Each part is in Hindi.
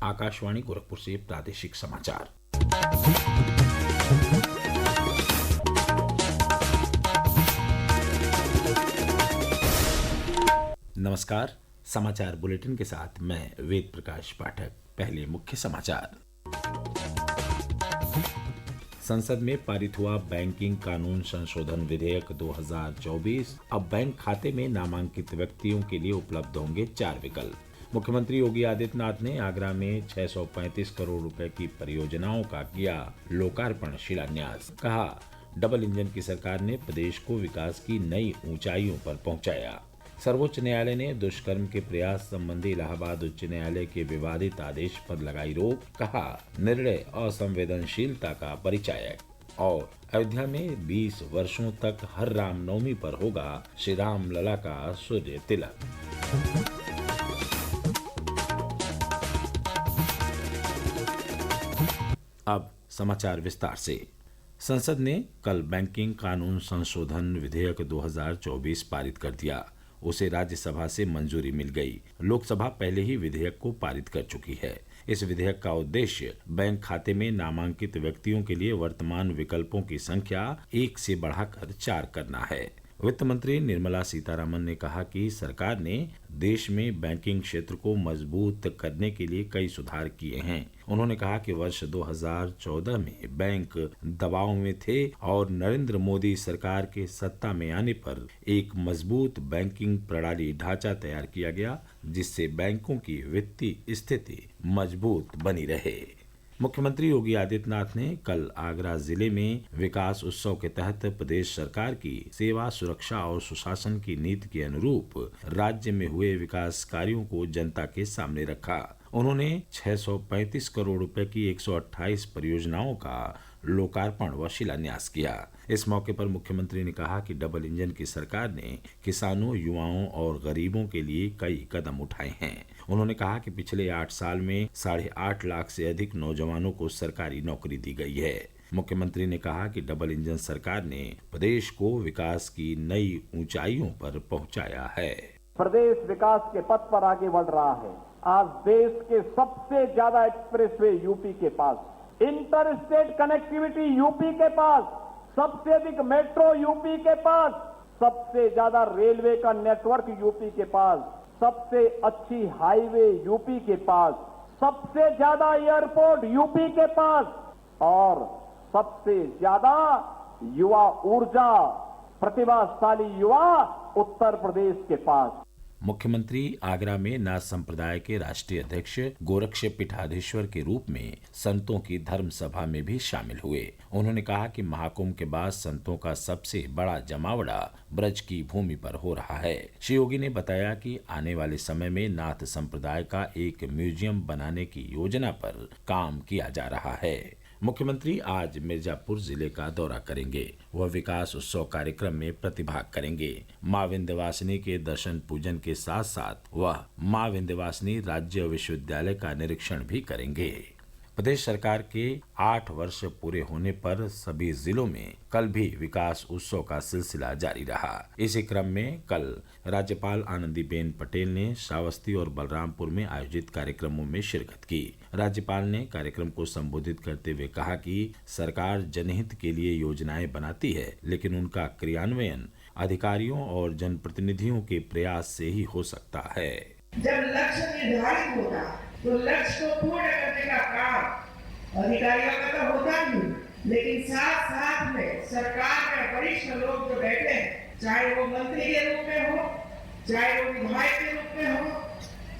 आकाशवाणी गोरखपुर से प्रादेशिक समाचार। नमस्कार। समाचार बुलेटिन के साथ मैं वेद प्रकाश पाठक। पहले मुख्य समाचार। संसद में पारित हुआ बैंकिंग कानून संशोधन विधेयक 2024। अब बैंक खाते में नामांकित व्यक्तियों के लिए उपलब्ध होंगे 4 विकल्प। मुख्यमंत्री योगी आदित्यनाथ ने आगरा में 635 करोड़ रुपए की परियोजनाओं का किया लोकार्पण शिलान्यास। कहा, डबल इंजन की सरकार ने प्रदेश को विकास की नई ऊंचाइयों पर पहुंचाया। सर्वोच्च न्यायालय ने दुष्कर्म के प्रयास संबंधी इलाहाबाद उच्च न्यायालय के विवादित आदेश पर लगाई रोक। कहा, निर्णय असंवेदनशीलता का परिचायक। और अयोध्या में 20 वर्षों तक हर रामनवमी पर होगा श्री राम लला का सूर्य तिलक। अब समाचार विस्तार से। संसद ने कल बैंकिंग कानून संशोधन विधेयक 2024 पारित कर दिया। उसे राज्यसभा से मंजूरी मिल गई। लोकसभा पहले ही विधेयक को पारित कर चुकी है। इस विधेयक का उद्देश्य बैंक खाते में नामांकित व्यक्तियों के लिए वर्तमान विकल्पों की संख्या 1 से बढ़ाकर 4 करना है। वित्त मंत्री निर्मला सीतारमण ने कहा कि सरकार ने देश में बैंकिंग क्षेत्र को मजबूत करने के लिए कई सुधार किए हैं। उन्होंने कहा कि वर्ष 2014 में बैंक दबाव में थे और नरेंद्र मोदी सरकार के सत्ता में आने पर एक मजबूत बैंकिंग प्रणाली ढांचा तैयार किया गया, जिससे बैंकों की वित्तीय स्थिति मजबूत बनी रहे। मुख्यमंत्री योगी आदित्यनाथ ने कल आगरा जिले में विकास उत्सव के तहत प्रदेश सरकार की सेवा, सुरक्षा और सुशासन की नीति के अनुरूप राज्य में हुए विकास कार्यों को जनता के सामने रखा। उन्होंने 635 करोड़ रुपए की 128 परियोजनाओं का लोकार्पण व शिलान्यास किया। इस मौके पर मुख्यमंत्री ने कहा कि डबल इंजन की सरकार ने किसानों, युवाओं और गरीबों के लिए कई कदम उठाए हैं। उन्होंने कहा कि पिछले 8 साल में 8.5 लाख से अधिक नौजवानों को सरकारी नौकरी दी गई है। मुख्यमंत्री ने कहा कि डबल इंजन सरकार ने प्रदेश को विकास की नई ऊंचाइयों पर पहुंचाया है। प्रदेश विकास के पथ पर आगे बढ़ रहा है। आज देश के सबसे ज्यादा एक्सप्रेसवे यूपी के पास, इंटर स्टेट कनेक्टिविटी यूपी के पास, सबसे अधिक मेट्रो यूपी के पास, सबसे ज्यादा रेलवे का नेटवर्क यूपी के पास, सबसे अच्छी हाईवे यूपी के पास, सबसे ज्यादा एयरपोर्ट यूपी के पास और सबसे ज्यादा युवा ऊर्जा, प्रतिभाशाली युवा उत्तर प्रदेश के पास। मुख्यमंत्री आगरा में नाथ संप्रदाय के राष्ट्रीय अध्यक्ष गोरक्ष पीठाधीश्वर के रूप में संतों की धर्म सभा में भी शामिल हुए। उन्होंने कहा कि महाकुंभ के बाद संतों का सबसे बड़ा जमावड़ा ब्रज की भूमि पर हो रहा है। श्री योगी ने बताया कि आने वाले समय में नाथ संप्रदाय का एक म्यूजियम बनाने की योजना पर काम किया जा रहा है। मुख्यमंत्री आज मिर्जापुर जिले का दौरा करेंगे। वह विकास उत्सव कार्यक्रम में प्रतिभाग करेंगे। मां विंध्यवासिनी के दर्शन पूजन के साथ साथ वह मां विंध्यवासिनी राज्य विश्वविद्यालय का निरीक्षण भी करेंगे। प्रदेश सरकार के 8 वर्ष पूरे होने पर सभी जिलों में कल भी विकास उत्सव का सिलसिला जारी रहा। इसी क्रम में कल राज्यपाल आनंदीबेन पटेल ने श्रावस्ती और बलरामपुर में आयोजित कार्यक्रमों में शिरकत की। राज्यपाल ने कार्यक्रम को संबोधित करते हुए कहा कि सरकार जनहित के लिए योजनाएं बनाती है, लेकिन उनका क्रियान्वयन अधिकारियों और जनप्रतिनिधियों के प्रयास से ही हो सकता है। जब लक्ष्य निर्धारित होगा तो लक्ष्य को पूर्ण करने का काम अधिकारियों का तो होता ही, लेकिन साथ साथ में सरकार में वरिष्ठ लोग जो बैठे हैं, चाहे वो मंत्री के रूप में हो, चाहे वो विधायक के रूप में हो,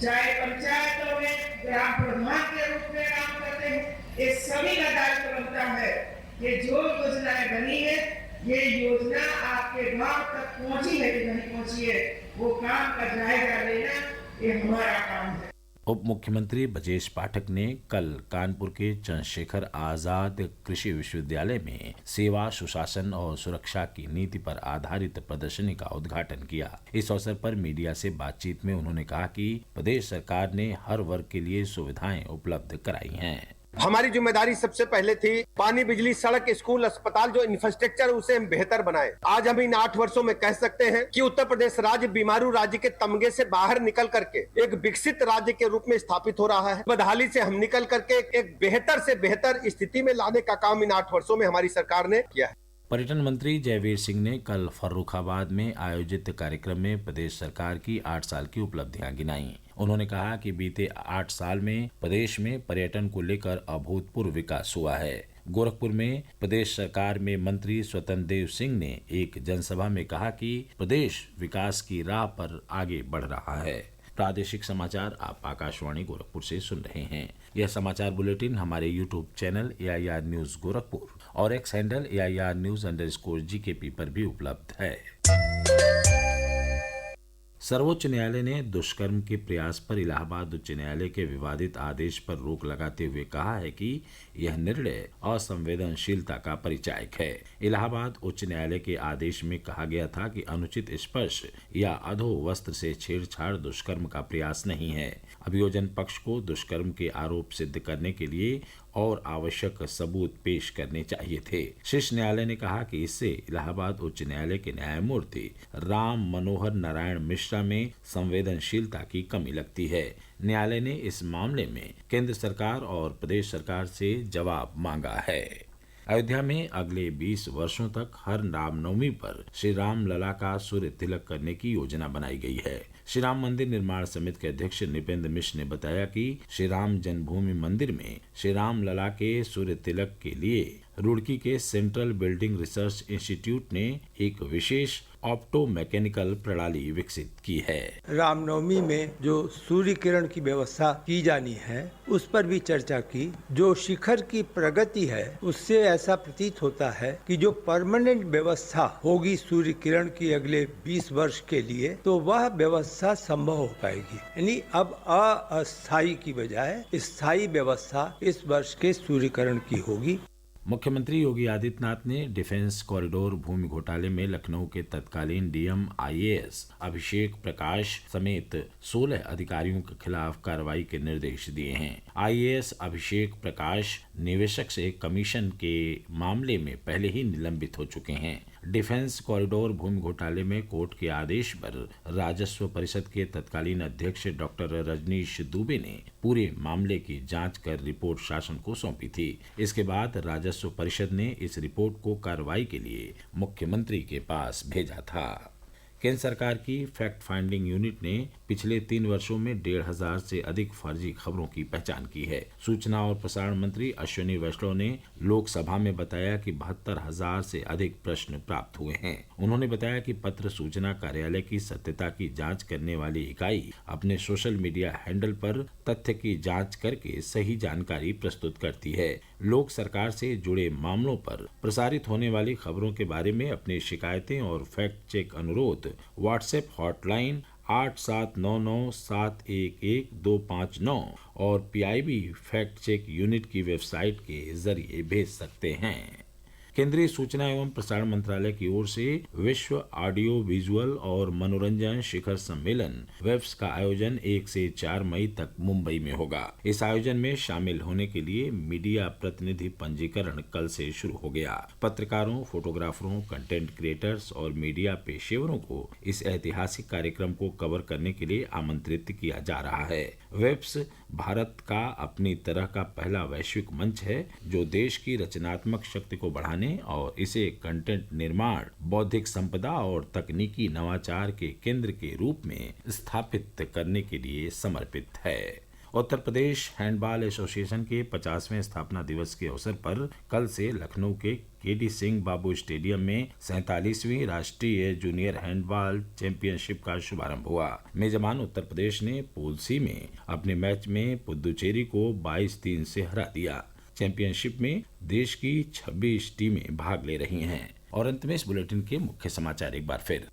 चाहे पंचायतों में ग्राम प्रधान के रूप में काम करते हैं, ये सभी का दायित्व बनता है कि जो योजनाएं बनी है, ये योजना आपके गांव तक पहुंची है कि नहीं पहुंची है, वो काम का जायजा लेना ये हमारा काम है। उप मुख्यमंत्री ब्रजेश पाठक ने कल कानपुर के चंद्रशेखर आजाद कृषि विश्वविद्यालय में सेवा, सुशासन और सुरक्षा की नीति पर आधारित प्रदर्शनी का उद्घाटन किया। इस अवसर पर मीडिया से बातचीत में उन्होंने कहा कि प्रदेश सरकार ने हर वर्ग के लिए सुविधाएं उपलब्ध कराई हैं। हमारी जिम्मेदारी सबसे पहले थी पानी, बिजली, सड़क, स्कूल, अस्पताल, जो इंफ्रास्ट्रक्चर उसे हम बेहतर बनाए। आज हम इन 8 वर्षों में कह सकते हैं कि उत्तर प्रदेश राज्य बीमारू राज्य के तमगे से बाहर निकल करके एक विकसित राज्य के रूप में स्थापित हो रहा है। बदहाली से हम निकल करके एक बेहतर से बेहतर स्थिति में लाने का काम इन 8 वर्षों में हमारी सरकार ने किया है। पर्यटन मंत्री जयवीर सिंह ने कल फर्रुखाबाद में आयोजित कार्यक्रम में प्रदेश सरकार की 8 साल की उपलब्धियां गिनाई। उन्होंने कहा कि बीते 8 साल में प्रदेश में पर्यटन को लेकर अभूतपूर्व विकास हुआ है। गोरखपुर में प्रदेश सरकार में मंत्री स्वतंत्र देव सिंह ने एक जनसभा में कहा कि प्रदेश विकास की राह पर आगे बढ़ रहा है। प्रादेशिक समाचार आप आकाशवाणी गोरखपुर से सुन रहे हैं। यह समाचार बुलेटिन हमारे YouTube channel AIR news Gorakhpur और एक्स हैंडल AIR News_GKP पर भी उपलब्ध है। सर्वोच्च न्यायालय ने दुष्कर्म के प्रयास पर इलाहाबाद उच्च न्यायालय के विवादित आदेश पर रोक लगाते हुए कहा है कि यह निर्णय असंवेदनशीलता का परिचायक है। इलाहाबाद उच्च न्यायालय के आदेश में कहा गया था कि अनुचित स्पर्श या अधो वस्त्र से छेड़छाड़ दुष्कर्म का प्रयास नहीं है। अभियोजन पक्ष को दुष्कर्म के आरोप सिद्ध करने के लिए और आवश्यक सबूत पेश करने चाहिए थे। शीर्ष न्यायालय ने कहा कि इससे इलाहाबाद उच्च न्यायालय के न्यायमूर्ति राम मनोहर नारायण मिश्रा में संवेदनशीलता की कमी लगती है। न्यायालय ने इस मामले में केंद्र सरकार और प्रदेश सरकार से जवाब मांगा है। अयोध्या में अगले 20 वर्षों तक हर रामनवमी पर श्री राम लला का सूर्य तिलक करने की योजना बनाई गई है। श्री राम मंदिर निर्माण समिति के अध्यक्ष नृपेंद्र मिश्र ने बताया कि श्री राम जन्मभूमि मंदिर में श्री राम लला के सूर्य तिलक के लिए रुड़की के सेंट्रल बिल्डिंग रिसर्च इंस्टीट्यूट ने एक विशेष ऑप्टो मैकेनिकल प्रणाली विकसित की है। रामनवमी में जो सूर्य किरण की व्यवस्था की जानी है उस पर भी चर्चा की। जो शिखर की प्रगति है उससे ऐसा प्रतीत होता है कि जो परमानेंट व्यवस्था होगी सूर्य किरण की अगले 20 वर्ष के लिए, तो वह व्यवस्था संभव हो पाएगी। यानी अब अस्थायी की बजाय स्थायी व्यवस्था इस वर्ष के सूर्य किरण की होगी। मुख्यमंत्री योगी आदित्यनाथ ने डिफेंस कॉरिडोर भूमि घोटाले में लखनऊ के तत्कालीन डीएम IAS अभिषेक प्रकाश समेत 16 अधिकारियों के खिलाफ कार्रवाई के निर्देश दिए हैं। IAS अभिषेक प्रकाश निवेशक से कमीशन के मामले में पहले ही निलंबित हो चुके हैं। डिफेंस कॉरिडोर भूमि घोटाले में कोर्ट के आदेश पर राजस्व परिषद के तत्कालीन अध्यक्ष डॉक्टर रजनीश दुबे ने पूरे मामले की जांच कर रिपोर्ट शासन को सौंपी थी। इसके बाद राजस्व परिषद ने इस रिपोर्ट को कार्रवाई के लिए मुख्यमंत्री के पास भेजा था। केंद्र सरकार की फैक्ट फाइंडिंग यूनिट ने पिछले 3 वर्षों में 1,500 से अधिक फर्जी खबरों की पहचान की है। सूचना और प्रसारण मंत्री अश्विनी वैष्णव ने लोकसभा में बताया कि 72,000 से अधिक प्रश्न प्राप्त हुए हैं। उन्होंने बताया कि पत्र सूचना कार्यालय की सत्यता की जांच करने वाली इकाई अपने सोशल मीडिया हैंडल पर तथ्य की जांच करके सही जानकारी प्रस्तुत करती है। लोग सरकार से जुड़े मामलों पर प्रसारित होने वाली खबरों के बारे में अपनी शिकायतें और फैक्ट चेक अनुरोध व्हाट्सएप हॉटलाइन 8799711259 और PIB फैक्ट चेक यूनिट की वेबसाइट के जरिए भेज सकते हैं। केंद्रीय सूचना एवं प्रसारण मंत्रालय की ओर से विश्व ऑडियो विजुअल और मनोरंजन शिखर सम्मेलन वेब्स का आयोजन 1 से 4 मई तक मुंबई में होगा। इस आयोजन में शामिल होने के लिए मीडिया प्रतिनिधि पंजीकरण कल से शुरू हो गया। पत्रकारों, फोटोग्राफरों, कंटेंट क्रिएटर्स और मीडिया पेशेवरों को इस ऐतिहासिक कार्यक्रम को कवर करने के लिए आमंत्रित किया जा रहा है। वेब्स भारत का अपनी तरह का पहला वैश्विक मंच है जो देश की रचनात्मक शक्ति को बढ़ाने और इसे कंटेंट निर्माण, बौद्धिक संपदा और तकनीकी नवाचार के केंद्र के रूप में स्थापित करने के लिए समर्पित है। उत्तर प्रदेश हैंडबॉल एसोसिएशन के 50वें स्थापना दिवस के अवसर पर कल से लखनऊ के KD सिंह बाबू स्टेडियम में 47वीं राष्ट्रीय जूनियर हैंडबॉल चैंपियनशिप का शुभारंभ हुआ। मेजबान उत्तर प्रदेश ने पूल C में अपने मैच में पुदुचेरी को 22-3 से हरा दिया। चैंपियनशिप में देश की 26 टीमें भाग ले रही हैं। और अंत में इस बुलेटिन के मुख्य समाचार एक बार फिर।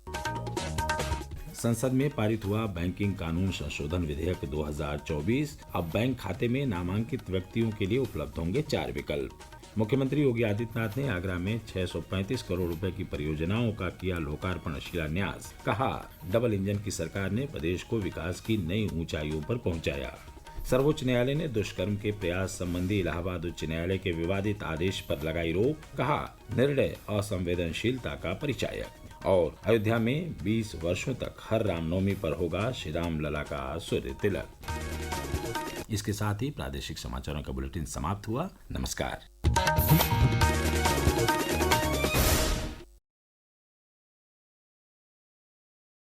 संसद में पारित हुआ बैंकिंग कानून संशोधन विधेयक 2024। अब बैंक खाते में नामांकित व्यक्तियों के लिए उपलब्ध होंगे 4 विकल्प। मुख्यमंत्री योगी आदित्यनाथ ने आगरा में 635 करोड़ रुपए की परियोजनाओं का किया लोकार्पण शिलान्यास। कहा, डबल इंजन की सरकार ने प्रदेश को विकास की नई ऊंचाइयों पर पहुंचाया। सर्वोच्च न्यायालय ने दुष्कर्म के प्रयास संबंधी इलाहाबाद उच्च न्यायालय के विवादित आदेश पर लगाई रोक, कहा निर्णय असंवेदनशीलता का परिचायक। और अयोध्या में 20 वर्षों तक हर रामनवमी पर होगा श्री राम लला का सूर्य तिलक। इसके साथ ही प्रादेशिक समाचारों का बुलेटिन समाप्त हुआ। नमस्कार।